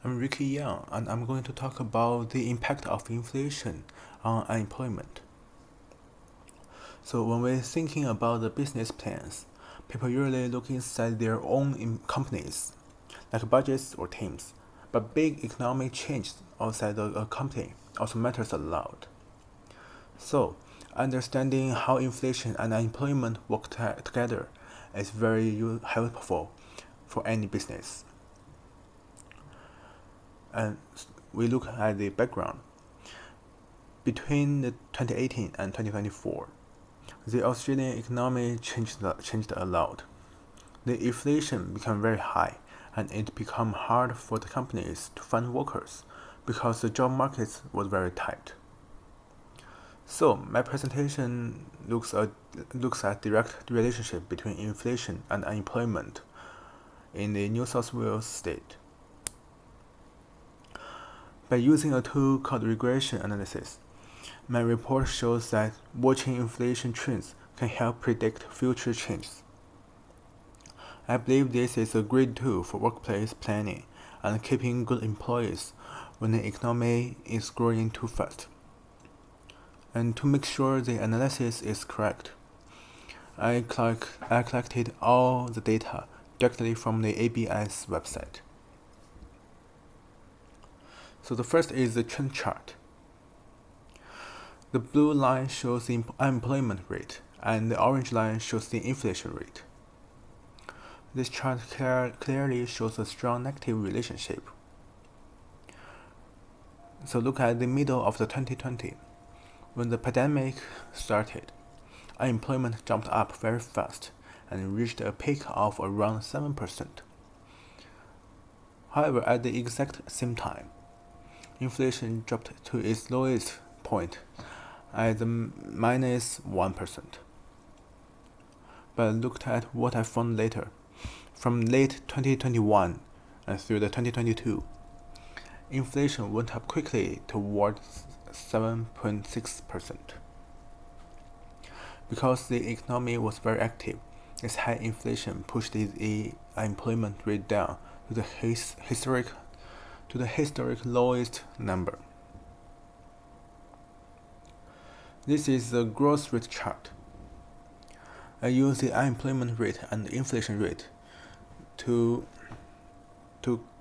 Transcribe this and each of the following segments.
I'm Ricky Young, and I'm going to talk about the impact of inflation on unemployment. So, when we're thinking about the business plans, people usually look inside their own companies, like budgets or teams. But big economic change outside a company also matters a lot. So, understanding how inflation and unemployment work together is very helpful for any business. And we look at the background. Between 2018 and 2024, the Australian economy changed a lot. The inflation became very high, and it became hard for the companies to find workers because the job market was very tight. So my presentation looks at direct relationship between inflation and unemployment in the New South Wales state. By using a tool called regression analysis, my report shows that watching inflation trends can help predict future changes. I believe this is a great tool for workplace planning and keeping good employees when the economy is growing too fast. And to make sure the analysis is correct, I collected all the data directly from the ABS website. So the first is the trend chart. The blue line shows the unemployment rate, and the orange line shows the inflation rate. This chart clearly shows a strong negative relationship. So look at the middle of the 2020. When the pandemic started, unemployment jumped up very fast and reached a peak of around 7%. However, at the exact same time, inflation dropped to its lowest point at minus 1%. But looked at what I found later. From late 2021 and through the 2022, inflation went up quickly towards 7.6%. Because the economy was very active, this high inflation pushed the unemployment rate down to the historic lowest number. This is the growth rate chart. I use the unemployment rate and the inflation rate to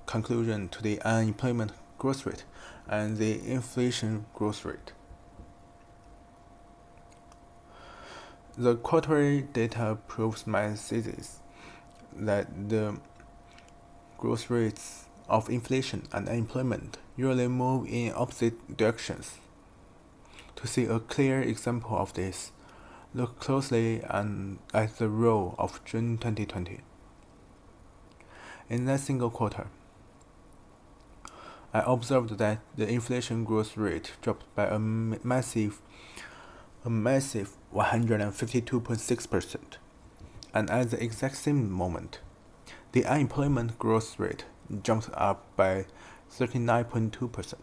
conclusion to the unemployment growth rate and the inflation growth rate. The quarterly data proves my thesis that the growth rates of inflation and unemployment usually move in opposite directions. To see a clear example of this, look closely at the row of June 2020. In that single quarter, I observed that the inflation growth rate dropped by a massive 152.6%, and at the exact same moment, the unemployment growth rate jumped up by 39.2%.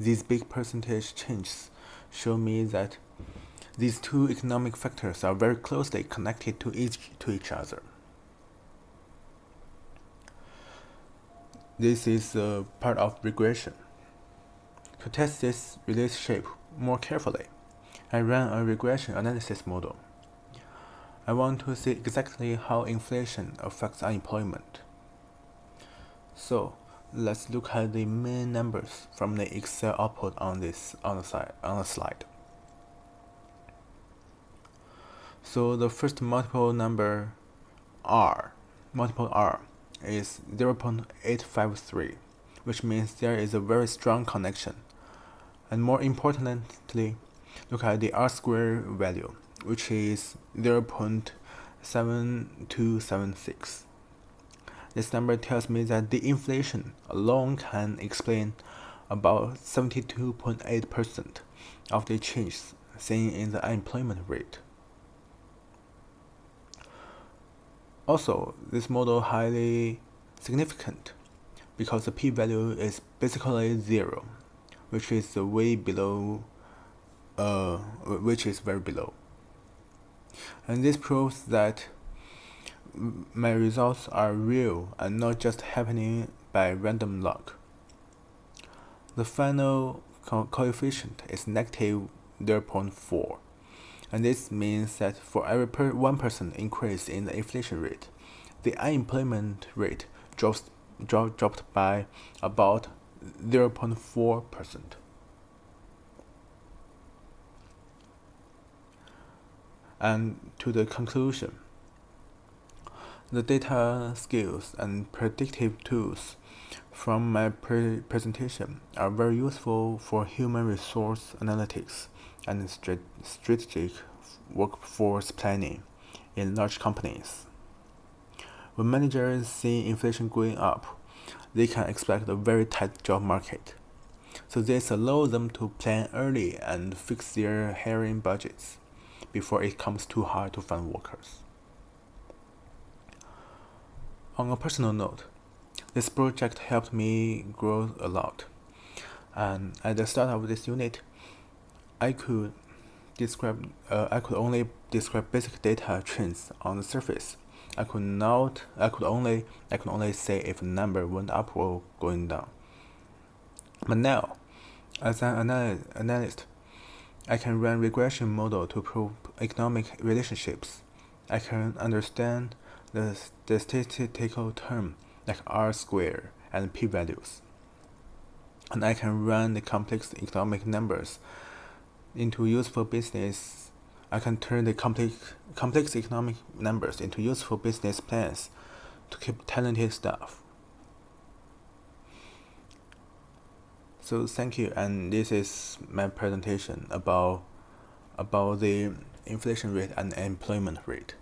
These big percentage changes show me that these two economic factors are very closely connected to each other. This is a part of regression. To test this relationship more carefully, I ran a regression analysis model. I want to see exactly how inflation affects unemployment. So let's look at the main numbers from the Excel output on the slide. So the first multiple number R is 0.853, which means there is a very strong connection. And more importantly, look at the R-square value, which is 0.7276. This number tells me that the inflation alone can explain about 72.8% of the change seen in the unemployment rate. Also, this model highly significant because the p-value is basically 0, which is very below. And this proves that my results are real and not just happening by random luck. The final coefficient is negative 0.4, and this means that for every 1% increase in the inflation rate, the unemployment rate dropped by about 0.4%. And to the conclusion, the data skills and predictive tools from my presentation are very useful for human resource analytics and strategic workforce planning in large companies. When managers see inflation going up, they can expect a very tight job market. So this allows them to plan early and fix their hiring budgets before it comes too hard to find workers. On a personal note, this project helped me grow a lot. And at the start of this unit, I could only describe basic data trends on the surface. I could only say if a number went up or going down. But now, as an analyst, I can run regression model to prove economic relationships. I can understand the statistical term like R-square and p-values. And I can run the complex economic numbers into useful business. I can turn the complex economic numbers into useful business plans to keep talented staff. So thank you, and this is my presentation about the inflation rate and employment rate.